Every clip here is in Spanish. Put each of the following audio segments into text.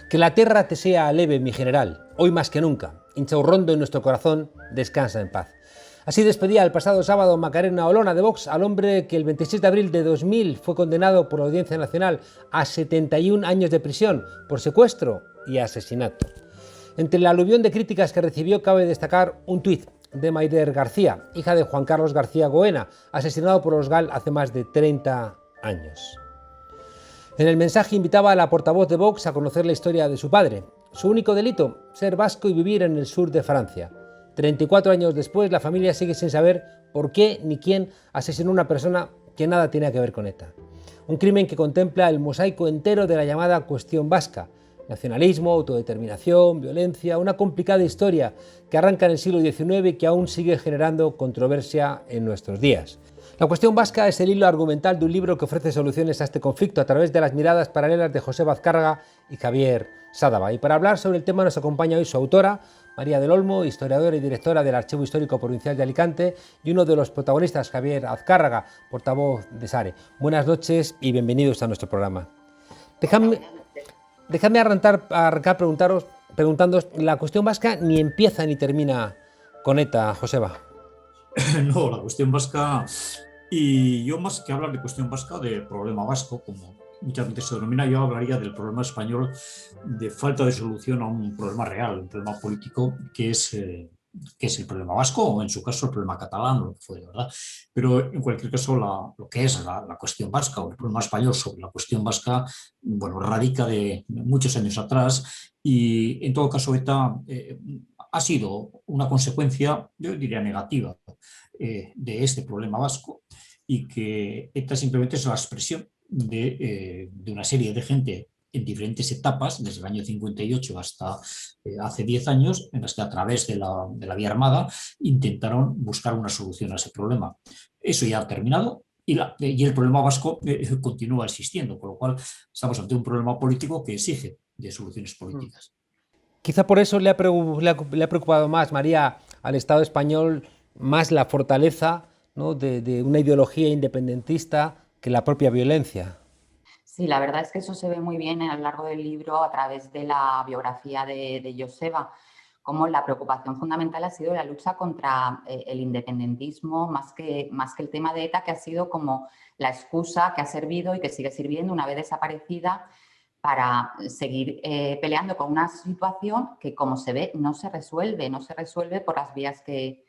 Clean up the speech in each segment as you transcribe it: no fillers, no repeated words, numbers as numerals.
Que la tierra te sea leve, mi general, hoy más que nunca. Inchaurrondo en nuestro corazón, descansa en paz. Así despedía el pasado sábado Macarena Olona de Vox al hombre que el 26 de abril de 2000 fue condenado por la Audiencia Nacional a 71 años de prisión por secuestro y asesinato. Entre la aluvión de críticas que recibió cabe destacar un tuit de Maider García, hija de Juan Carlos García Goena, asesinado por los GAL hace más de 30 años. En el mensaje invitaba a la portavoz de Vox a conocer la historia de su padre. Su único delito, ser vasco y vivir en el sur de Francia. 34 años después, la familia sigue sin saber por qué ni quién asesinó a una persona que nada tenía que ver con ETA. Un crimen que contempla el mosaico entero de la llamada cuestión vasca. Nacionalismo, autodeterminación, violencia, una complicada historia que arranca en el siglo XIX y que aún sigue generando controversia en nuestros días. La cuestión vasca es el hilo argumental de un libro que ofrece soluciones a este conflicto a través de las miradas paralelas de Joseba Azcárraga y Javier Sádava. Y para hablar sobre el tema nos acompaña hoy su autora, María del Olmo, historiadora y directora del Archivo Histórico Provincial de Alicante, y uno de los protagonistas, Javier Azcárraga, portavoz de SARE. Buenas noches y bienvenidos a nuestro programa. Dejadme arrancar preguntándoos, la cuestión vasca ni empieza ni termina con ETA, Joseba. No, la cuestión vasca, y yo más que hablar de cuestión vasca, de problema vasco, como muchas veces se denomina, yo hablaría del problema español de falta de solución a un problema real, un problema político que es el problema vasco, o en su caso el problema catalán, lo que fue, ¿verdad? Pero en cualquier caso, lo que es la cuestión vasca, o el problema español sobre la cuestión vasca, bueno, radica de muchos años atrás, y en todo caso ETA ha sido una consecuencia, yo diría negativa, de este problema vasco, y que ETA simplemente es la expresión de una serie de gente en diferentes etapas, desde el año 58 hasta hace 10 años, en las que a través de la vía armada intentaron buscar una solución a ese problema. Eso ya ha terminado y el problema vasco continúa existiendo, con lo cual estamos ante un problema político que exige de soluciones políticas. Quizá por eso le ha preocupado más, María, al Estado español, más la fortaleza, ¿no?, de una ideología independentista que la propia violencia. Sí, la verdad es que eso se ve muy bien a lo largo del libro a través de la biografía de Joseba, como la preocupación fundamental ha sido la lucha contra el independentismo, más que el tema de ETA, que ha sido como la excusa que ha servido y que sigue sirviendo una vez desaparecida para seguir peleando con una situación que, como se ve, no se resuelve por las vías que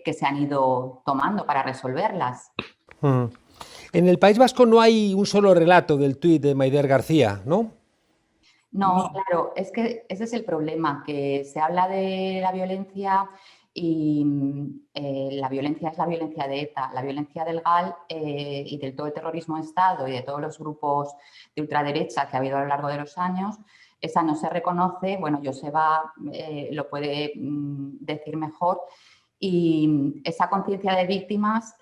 se han ido tomando para resolverlas. En el País Vasco no hay un solo relato del tuit de Maider García, ¿no? No, claro, es que ese es el problema, que se habla de la violencia y la violencia es la violencia de ETA, la violencia del GAL y de todo el terrorismo de Estado y de todos los grupos de ultraderecha que ha habido a lo largo de los años, esa no se reconoce. Bueno, Joseba lo puede decir mejor, y esa conciencia de víctimas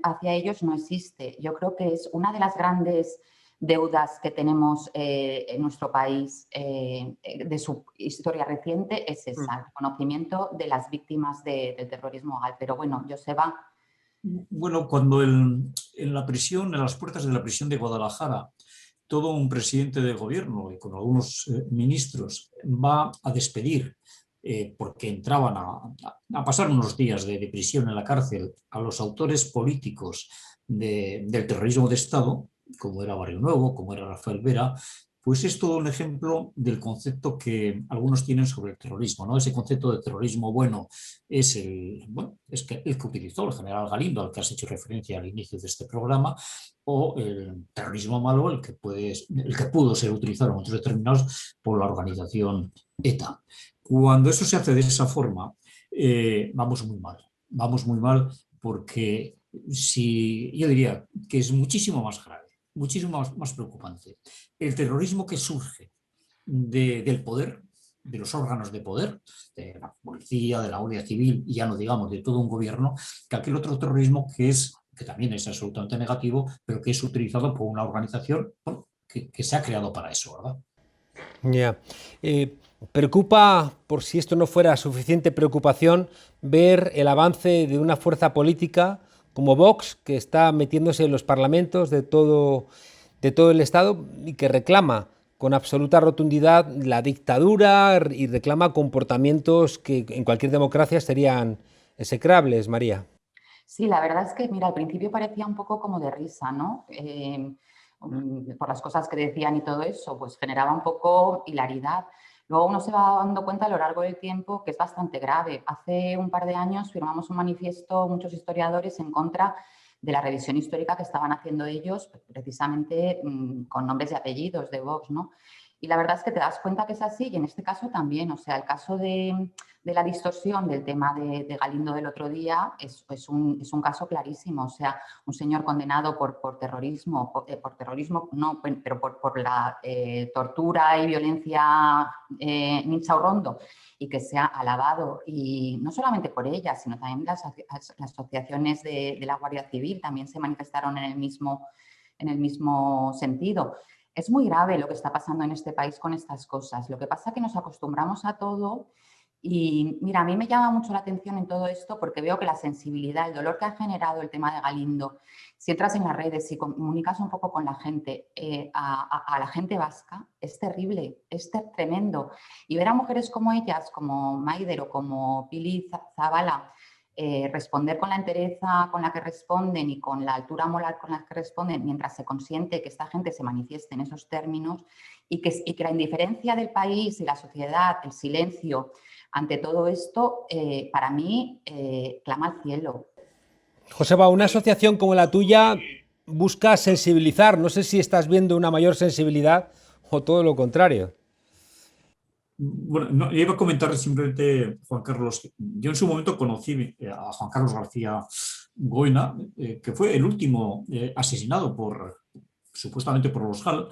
hacia ellos no existe. Yo creo que es una de las grandes deudas que tenemos en nuestro país de su historia reciente, es esa, el conocimiento de las víctimas del terrorismo GAL. Pero bueno, Joseba. Bueno, cuando en la prisión, en las puertas de la prisión de Guadalajara, todo un presidente de gobierno y con algunos ministros va a despedir, porque entraban a pasar unos días de prisión en la cárcel, a los autores políticos del terrorismo de Estado, como era Barrio Nuevo, como era Rafael Vera, pues es todo un ejemplo del concepto que algunos tienen sobre el terrorismo, ¿no? Ese concepto de terrorismo bueno es el que utilizó el general Galindo, al que has hecho referencia al inicio de este programa, o el terrorismo malo, el que pudo ser utilizado en momentos determinados por la organización ETA. Cuando eso se hace de esa forma, vamos muy mal porque yo diría que es muchísimo más grave, muchísimo más preocupante el terrorismo que surge del poder, de los órganos de poder, de la policía, de la Guardia Civil, y ya no digamos de todo un gobierno, que aquel otro terrorismo que también es absolutamente negativo, pero que es utilizado por una organización que se ha creado para eso, ¿verdad? Ya. Preocupa, por si esto no fuera suficiente preocupación, ver el avance de una fuerza política como Vox, que está metiéndose en los parlamentos de todo el Estado y que reclama con absoluta rotundidad la dictadura y reclama comportamientos que en cualquier democracia serían execrables, María. Sí, la verdad es que, mira, al principio parecía un poco como de risa, ¿no? Por las cosas que decían y todo eso, pues generaba un poco hilaridad. Luego uno se va dando cuenta a lo largo del tiempo que es bastante grave. Hace un par de años firmamos un manifiesto, muchos historiadores, en contra de la revisión histórica que estaban haciendo ellos, precisamente con nombres y apellidos de Vox, ¿no? Y la verdad es que te das cuenta que es así, y en este caso también. O sea, el caso de la distorsión del tema de Galindo del otro día es un caso clarísimo. O sea, un señor condenado por terrorismo, por terrorismo no, pero por la tortura y violencia en Inchaurrondo, y que se ha alabado, y no solamente por ella, sino también las asociaciones de la Guardia Civil también se manifestaron en el mismo sentido. Es muy grave lo que está pasando en este país con estas cosas. Lo que pasa es que nos acostumbramos a todo. Y mira, a mí me llama mucho la atención en todo esto porque veo que la sensibilidad, el dolor que ha generado el tema de Galindo, si entras en las redes, si comunicas un poco con la gente, a la gente vasca, es terrible, es tremendo. Y ver a mujeres como ellas, como Maider o como Pili Zabala, responder con la entereza con la que responden y con la altura moral con la que responden, mientras se consiente que esta gente se manifieste en esos términos, y que la indiferencia del país y la sociedad, el silencio ante todo esto, para mí, clama al cielo. Joseba, una asociación como la tuya busca sensibilizar. No sé si estás viendo una mayor sensibilidad o todo lo contrario. Bueno, no, yo iba a comentar simplemente, Juan Carlos, yo en su momento conocí a Juan Carlos García Goina, que fue el último asesinado supuestamente por los GAL,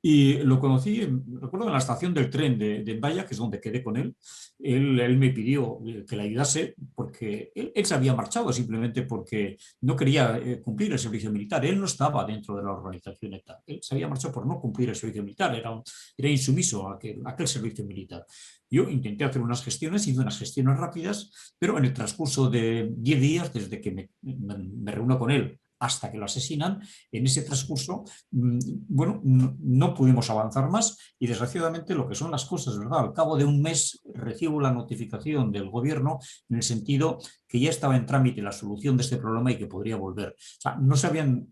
y lo conocí, recuerdo, en la estación del tren de Endaya, que es donde quedé con él. Él me pidió que le ayudase porque él se había marchado simplemente porque no quería cumplir el servicio militar. Él no estaba dentro de la organización ETA. Él se había marchado por no cumplir el servicio militar, era insumiso a aquel servicio militar. Yo intenté hacer unas gestiones, hice unas gestiones rápidas, pero en el transcurso de 10 días, desde que me reúno con él hasta que lo asesinan, en ese transcurso, bueno, no pudimos avanzar más y desgraciadamente lo que son las cosas, ¿verdad? Al cabo de un mes recibo la notificación del gobierno en el sentido que ya estaba en trámite la solución de este problema y que podría volver. O sea, no se habían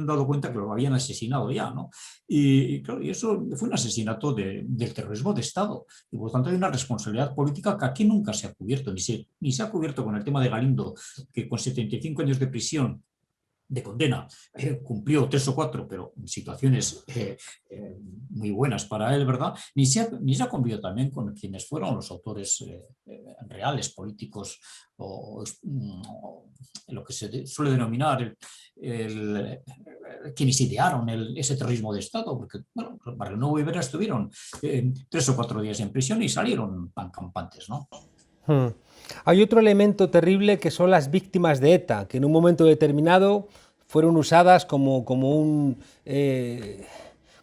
dado cuenta que lo habían asesinado ya, ¿no? Claro, y eso fue un asesinato del terrorismo de Estado. Y por lo tanto hay una responsabilidad política que aquí nunca se ha cubierto, ni se ha cubierto con el tema de Galindo, que con 75 años de prisión de condena, cumplió 3 o 4, pero en situaciones muy buenas para él, ¿verdad? Ni se ha cumplido también con quienes fueron los autores reales, políticos, o lo que se suele denominar quienes idearon ese terrorismo de Estado, porque, bueno, Barrionuevo y Vera estuvieron 3 o 4 días en prisión y salieron tan campantes, ¿no? Hay otro elemento terrible que son las víctimas de ETA, que en un momento determinado fueron usadas como un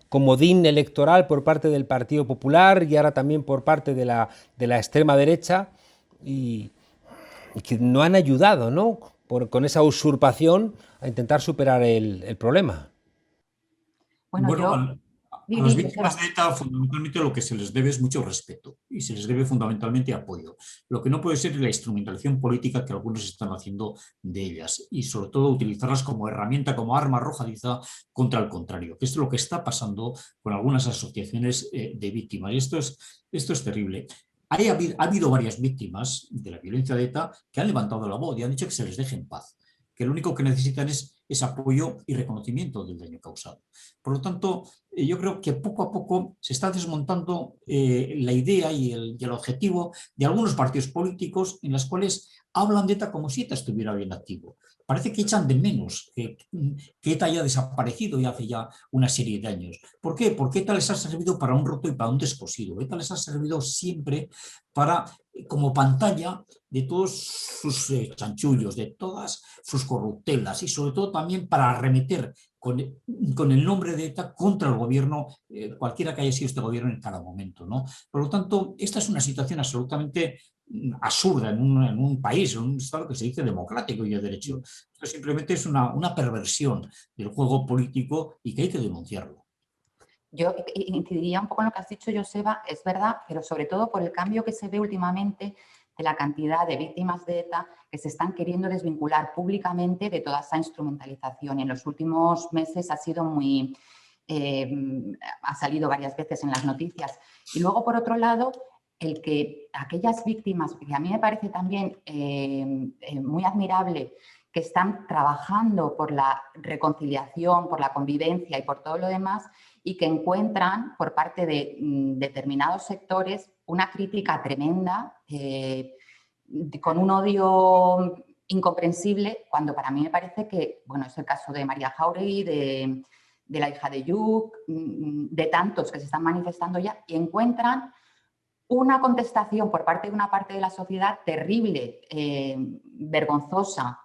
comodín electoral por parte del Partido Popular y ahora también por parte de la extrema derecha, y que no han ayudado, ¿no?, con esa usurpación a intentar superar el problema. Bueno, Bueno, a las víctimas de ETA fundamentalmente lo que se les debe es mucho respeto y se les debe fundamentalmente apoyo. Lo que no puede ser es la instrumentalización política que algunos están haciendo de ellas y sobre todo utilizarlas como herramienta, como arma arrojadiza contra el contrario, que es lo que está pasando con algunas asociaciones de víctimas. Y esto es terrible. Ha habido varias víctimas de la violencia de ETA que han levantado la voz y han dicho que se les deje en paz, que lo único que necesitan es apoyo y reconocimiento del daño causado. Por lo tanto, yo creo que poco a poco se está desmontando la idea y el objetivo de algunos partidos políticos en los cuales hablan de ETA como si ETA estuviera bien activo. Parece que echan de menos que ETA haya desaparecido ya hace ya una serie de años. ¿Por qué? Porque ETA les ha servido para un roto y para un descosido. ETA les ha servido siempre como pantalla de todos sus chanchullos, de todas sus corruptelas y sobre todo también para arremeter con el nombre de ETA contra el gobierno, cualquiera que haya sido este gobierno en cada momento, ¿no? Por lo tanto, esta es una situación absolutamente absurda en un país, en un Estado que se dice democrático y de derecho. Esto simplemente es una perversión del juego político y que hay que denunciarlo. Yo incidiría un poco en lo que has dicho, Joseba, es verdad, pero sobre todo por el cambio que se ve últimamente de la cantidad de víctimas de ETA que se están queriendo desvincular públicamente de toda esa instrumentalización. Y en los últimos meses ha sido ha salido varias veces en las noticias. Y luego, por otro lado, el que aquellas víctimas, que a mí me parece también muy admirable, que están trabajando por la reconciliación, por la convivencia y por todo lo demás, y que encuentran por parte de determinados sectores una crítica tremenda, con un odio incomprensible, cuando para mí me parece que, bueno, es el caso de María Jáuregui, de la hija de Yuk, de tantos que se están manifestando ya, y encuentran una contestación por parte de una parte de la sociedad terrible, vergonzosa.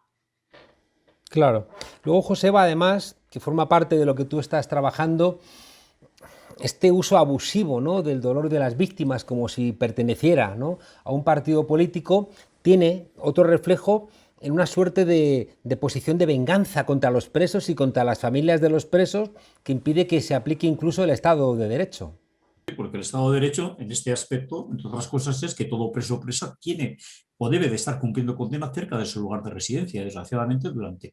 Claro. Luego, Joseba, además, que forma parte de lo que tú estás trabajando, este uso abusivo, ¿no?, del dolor de las víctimas como si perteneciera, ¿no?, a un partido político, tiene otro reflejo en una suerte de posición de venganza contra los presos y contra las familias de los presos, que impide que se aplique incluso el Estado de Derecho. Porque el Estado de Derecho, en este aspecto, entre otras cosas, es que todo preso o presa tiene o debe de estar cumpliendo condena cerca de su lugar de residencia. Desgraciadamente, durante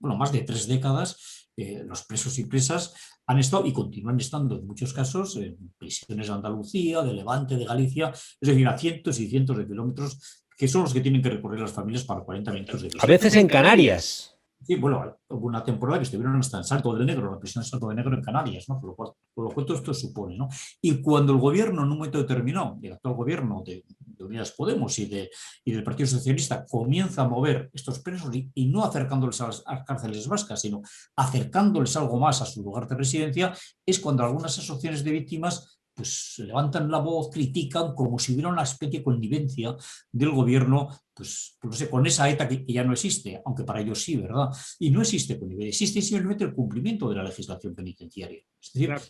más de 3 décadas, los presos y presas han estado y continúan estando, en muchos casos, en prisiones de Andalucía, de Levante, de Galicia, es decir, a cientos y cientos de kilómetros, que son los que tienen que recorrer las familias para 40 minutos de A visita. veces en Canarias. Sí, bueno, hubo una temporada que estuvieron hasta en Salto del Negro, la prisión de Salto del Negro en Canarias, ¿no? Por lo cual todo esto supone, ¿no? Y cuando el gobierno, en un momento determinado, el actual gobierno de Unidas Podemos y del Partido Socialista, comienza a mover estos presos y no acercándoles a las cárceles vascas, sino acercándoles algo más a su lugar de residencia, es cuando algunas asociaciones de víctimas pues levantan la voz, critican como si hubiera una especie de connivencia del gobierno, pues no sé, con esa ETA que ya no existe, aunque para ellos sí, ¿verdad? Y no existe connivencia, existe simplemente el cumplimiento de la legislación penitenciaria. Es decir, claro,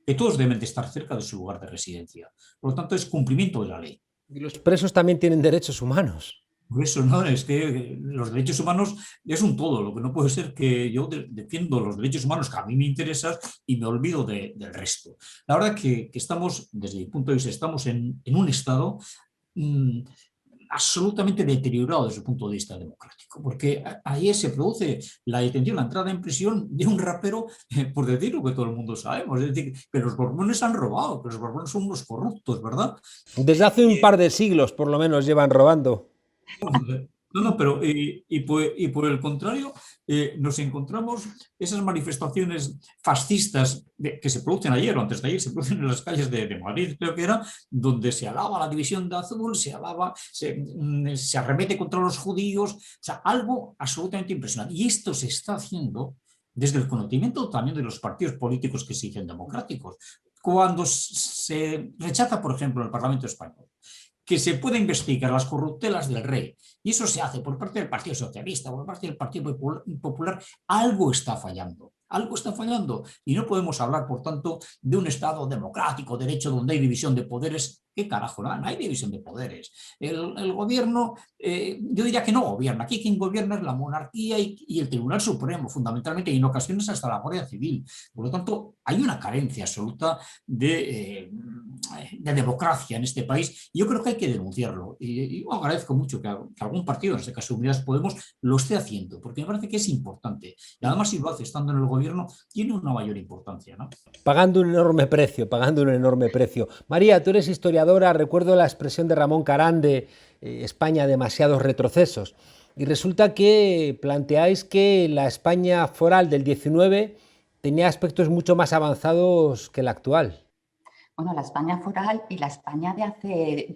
que todos deben de estar cerca de su lugar de residencia. Por lo tanto, es cumplimiento de la ley. Y los presos también tienen derechos humanos. Por eso, ¿no? Es que los derechos humanos es un todo. Lo que no puede ser que yo defiendo los derechos humanos que a mí me interesan y me olvido del resto. La verdad que estamos, desde mi punto de vista, estamos en un estado absolutamente deteriorado desde el punto de vista democrático, porque ahí se produce la detención, la entrada en prisión de un rapero, por decir lo que todo el mundo sabemos, es decir, que los Borbones han robado, que los Borbones son unos corruptos, ¿verdad? Desde hace un par de siglos, por lo menos, llevan robando. No, pero por el contrario, nos encontramos esas manifestaciones fascistas que se producen ayer o antes de ayer, se producen en las calles de Madrid, creo que era, donde se alaba la división de azul, se arremete contra los judíos, o sea, algo absolutamente impresionante. Y esto se está haciendo desde el conocimiento también de los partidos políticos que se dicen democráticos. Cuando se rechaza, por ejemplo, en el Parlamento Español, que se pueda investigar las corruptelas del rey, y eso se hace por parte del Partido Socialista, por parte del Partido Popular, algo está fallando. Algo está fallando y no podemos hablar, por tanto, de un Estado democrático, derecho, donde hay división de poderes. ¿Qué carajo? No hay división de poderes. El gobierno, yo diría que no gobierna. Aquí quien gobierna es la monarquía y el Tribunal Supremo, fundamentalmente, y en ocasiones hasta la Guardia Civil. Por lo tanto, hay una carencia absoluta de democracia en este país. Y yo creo que hay que denunciarlo. Y yo agradezco mucho que algún partido, en este caso Unidas Podemos, lo esté haciendo, porque me parece que es importante. Y además, si lo hace estando en el gobierno, tiene una mayor importancia, ¿no? Pagando un enorme precio, pagando un enorme precio. María, tú eres historiadora, recuerdo la expresión de Ramón Carán de España, demasiados retrocesos. Y resulta que planteáis que la España foral del 19 tenía aspectos mucho más avanzados que la actual. Bueno, la España foral y la España de hace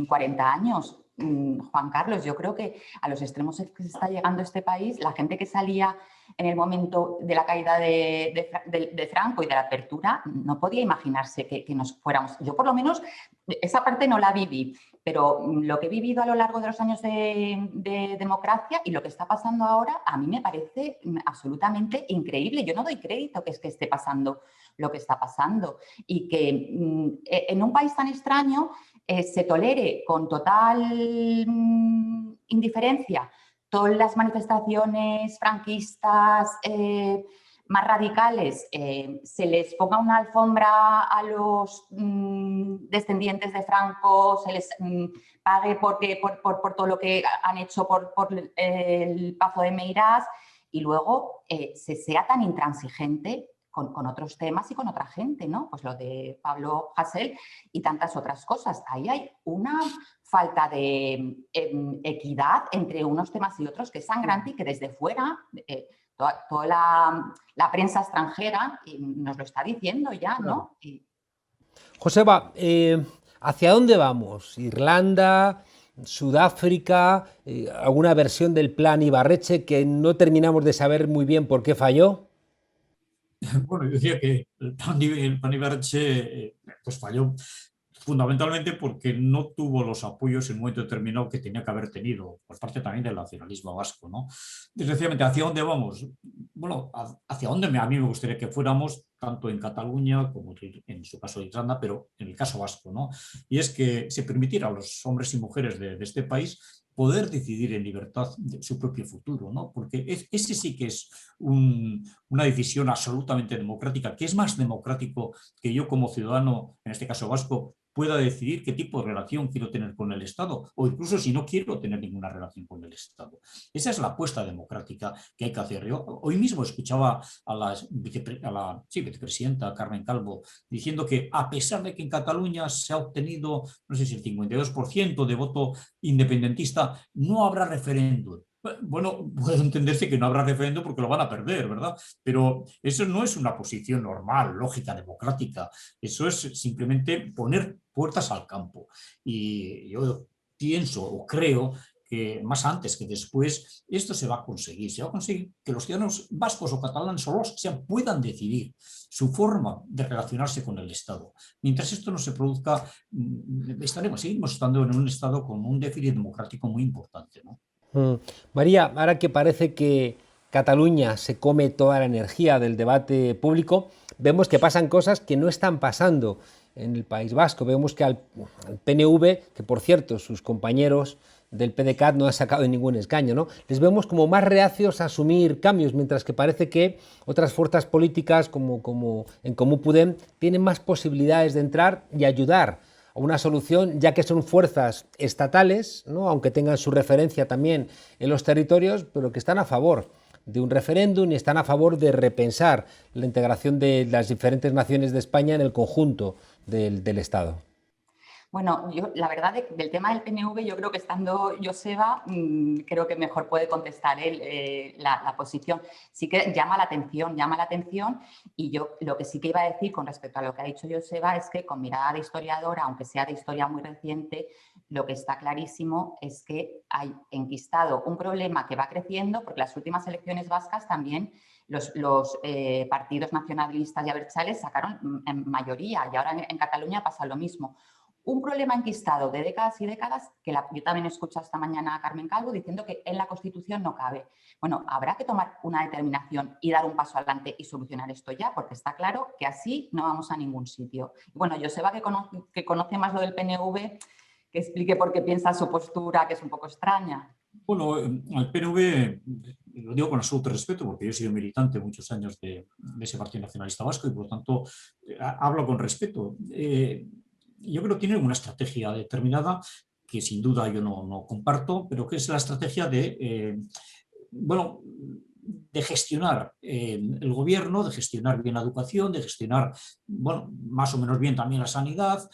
40 años. Juan Carlos, yo creo que a los extremos que se está llegando este país, la gente que salía en el momento de la caída de Franco y de la apertura no podía imaginarse que nos fuéramos. Yo por lo menos esa parte no la viví, pero lo que he vivido a lo largo de los años de democracia y lo que está pasando ahora a mí me parece absolutamente increíble. Yo no doy crédito que esté pasando lo que está pasando y que en un país tan extraño se tolere con total indiferencia todas las manifestaciones franquistas, más radicales se les ponga una alfombra a los descendientes de Franco, se les pague por todo lo que han hecho por el Pazo de Meirás, y luego se sea tan intransigente con otros temas y con otra gente, ¿no? Pues lo de Pablo Hasél y tantas otras cosas. Ahí hay una falta de equidad entre unos temas y otros que es sangrante y que desde fuera toda la prensa extranjera nos lo está diciendo ya, ¿no? Joseba, ¿hacia dónde vamos? ¿Irlanda, Sudáfrica, alguna versión del plan Ibarretxe que no terminamos de saber muy bien por qué falló? Bueno, yo decía que el plan Ibarretxe pues falló fundamentalmente porque no tuvo los apoyos en un momento determinado que tenía que haber tenido, por parte también del nacionalismo vasco, ¿no? Desgraciadamente, ¿hacia dónde vamos? Bueno, hacia dónde a mí me gustaría que fuéramos, tanto en Cataluña como en su caso de Irlanda, pero en el caso vasco, ¿no? Y es que se permitiera a los hombres y mujeres de este país poder decidir en libertad su propio futuro, ¿no? Porque ese sí que es una decisión absolutamente democrática, que es más democrático que yo como ciudadano, en este caso vasco, pueda decidir qué tipo de relación quiero tener con el Estado, o incluso si no quiero tener ninguna relación con el Estado. Esa es la apuesta democrática que hay que hacer. Yo hoy mismo escuchaba a la vicepresidenta Carmen Calvo diciendo que a pesar de que en Cataluña se ha obtenido, no sé si el 52% de voto independentista, no habrá referéndum. Bueno, puede entenderse que no habrá referéndum porque lo van a perder, ¿verdad? Pero eso no es una posición normal, lógica, democrática. Eso es simplemente poner puertas al campo. Y yo pienso o creo que más antes que después esto se va a conseguir. Se va a conseguir que los ciudadanos vascos o catalanes solos puedan decidir su forma de relacionarse con el Estado. Mientras esto no se produzca, seguimos estando en un Estado con un déficit democrático muy importante, ¿no? María, ahora que parece que Cataluña se come toda la energía del debate público, vemos que pasan cosas que no están pasando en el País Vasco. Vemos que al PNV, que por cierto sus compañeros del PDeCAT no han sacado ningún escaño, ¿no? Les vemos como más reacios a asumir cambios, mientras que parece que otras fuerzas políticas como en Comú Podem tienen más posibilidades de entrar y ayudar a una solución, ya que son fuerzas estatales, ¿no? Aunque tengan su referencia también en los territorios, pero que están a favor de un referéndum y están a favor de repensar la integración de las diferentes naciones de España en el conjunto del Estado. Bueno, yo la verdad del tema del PNV, yo creo que estando Joseba, creo que mejor puede contestar él la posición. Sí que llama la atención, y yo lo que sí que iba a decir con respecto a lo que ha dicho Joseba es que con mirada de historiadora, aunque sea de historia muy reciente, lo que está clarísimo es que hay enquistado un problema que va creciendo, porque las últimas elecciones vascas también los partidos nacionalistas y abertzales sacaron en mayoría, y ahora en Cataluña pasa lo mismo. Un problema enquistado de décadas y décadas, que yo también he escuchado esta mañana a Carmen Calvo diciendo que en la Constitución no cabe. Bueno, habrá que tomar una determinación y dar un paso adelante y solucionar esto ya, porque está claro que así no vamos a ningún sitio. Bueno, Joseba, que conoce más lo del PNV, que explique por qué piensa su postura, que es un poco extraña. Bueno, al PNV lo digo con absoluto respeto porque yo he sido militante muchos años de ese Partido Nacionalista Vasco y por lo tanto hablo con respeto. Yo creo que tiene una estrategia determinada que sin duda yo no comparto, pero que es la estrategia de gestionar el gobierno, de gestionar bien la educación, de gestionar, bueno, más o menos bien también la sanidad,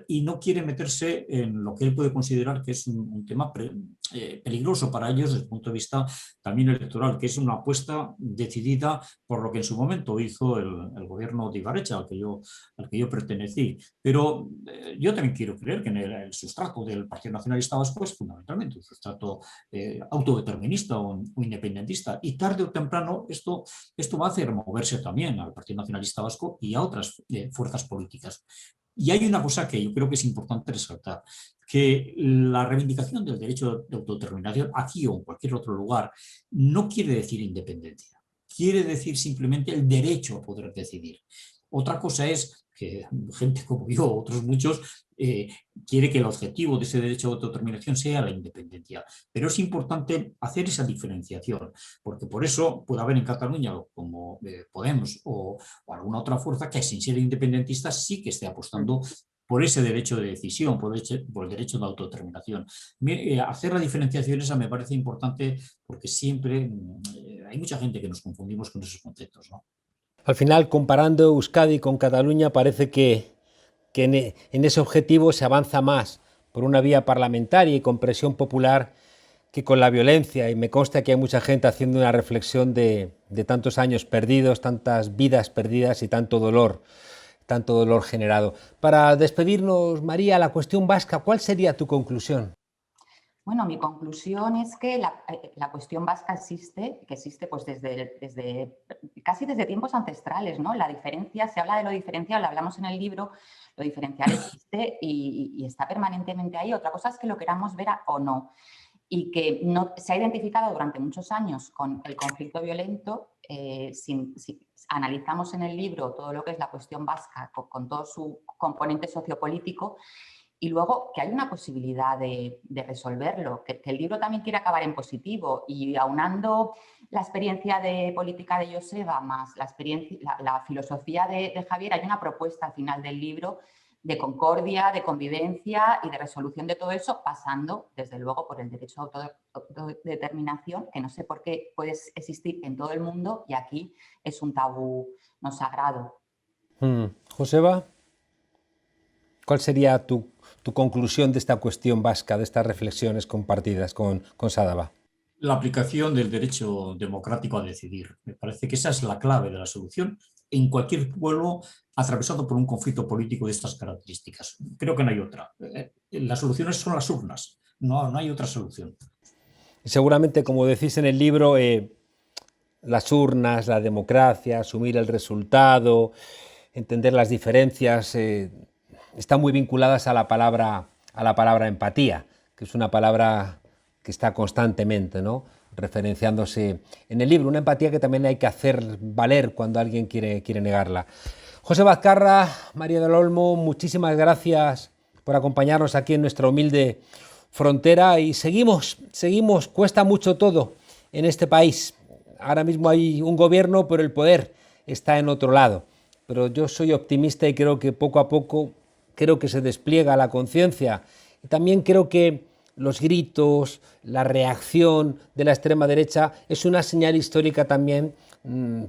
y no quiere meterse en lo que él puede considerar que es un tema peligroso para ellos desde el punto de vista también electoral, que es una apuesta decidida por lo que en su momento hizo el gobierno de Ibarretxe, al que yo pertenecí. Pero yo también quiero creer que en el sustrato del Partido Nacionalista Vasco es fundamentalmente un sustrato autodeterminista o independentista, y tarde o temprano esto va a hacer moverse también al Partido Nacionalista Vasco y a otras fuerzas políticas. Y hay una cosa que yo creo que es importante resaltar, que la reivindicación del derecho de autodeterminación aquí o en cualquier otro lugar no quiere decir independencia, quiere decir simplemente el derecho a poder decidir. Otra cosa es que gente como yo, otros muchos, quiere que el objetivo de ese derecho a autodeterminación sea la independencia. Pero es importante hacer esa diferenciación, porque por eso puede haber en Cataluña, como Podemos o alguna otra fuerza que sin ser independentista sí que esté apostando por ese derecho de decisión, por el derecho de autodeterminación. Hacer la diferenciación esa me parece importante porque siempre hay mucha gente que nos confundimos con esos conceptos, ¿no? Al final, comparando Euskadi con Cataluña, parece que en ese objetivo se avanza más por una vía parlamentaria y con presión popular que con la violencia, y me consta que hay mucha gente haciendo una reflexión de tantos años perdidos, tantas vidas perdidas y tanto dolor generado. Para despedirnos, María, la cuestión vasca, ¿cuál sería tu conclusión? Bueno, mi conclusión es que la cuestión vasca existe, que existe pues casi desde tiempos ancestrales, ¿no? La diferencia, se habla de lo diferencial, lo hablamos en el libro, lo diferencial existe y está permanentemente ahí. Otra cosa es que lo queramos ver o no. Y que no, se ha identificado durante muchos años con el conflicto violento. Si analizamos en el libro todo lo que es la cuestión vasca con todo su componente sociopolítico, y luego que hay una posibilidad de resolverlo, que el libro también quiere acabar en positivo, y aunando la experiencia de política de Joseba más la filosofía de Javier, hay una propuesta al final del libro de concordia, de convivencia y de resolución de todo eso, pasando, desde luego, por el derecho a autodeterminación, que no sé por qué puede existir en todo el mundo y aquí es un tabú no sagrado. Joseba, ¿cuál sería tu conclusión de esta cuestión vasca, de estas reflexiones compartidas con Sadaba? La aplicación del derecho democrático a decidir. Me parece que esa es la clave de la solución en cualquier pueblo atravesado por un conflicto político de estas características. Creo que no hay otra. Las soluciones son las urnas, no hay otra solución. Seguramente, como decís en el libro, las urnas, la democracia, asumir el resultado, entender las diferencias, están muy vinculadas a la palabra empatía, que es una palabra que está constantemente, ¿no?, referenciándose en el libro, una empatía que también hay que hacer valer cuando alguien quiere negarla. Joseba Azkarra, María del Olmo, muchísimas gracias por acompañarnos aquí en nuestra humilde frontera, y seguimos, cuesta mucho todo en este país. Ahora mismo hay un gobierno, pero el poder está en otro lado. Pero yo soy optimista y creo que poco a poco se despliega la conciencia. Y también creo que los gritos, la reacción de la extrema derecha es una señal histórica también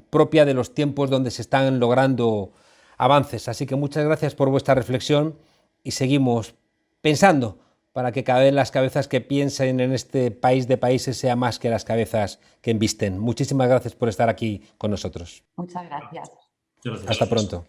propia de los tiempos donde se están logrando avances. Así que muchas gracias por vuestra reflexión y seguimos pensando para que cada vez las cabezas que piensen en este país de países sea más que las cabezas que embisten. Muchísimas gracias por estar aquí con nosotros. Muchas gracias. Hasta pronto.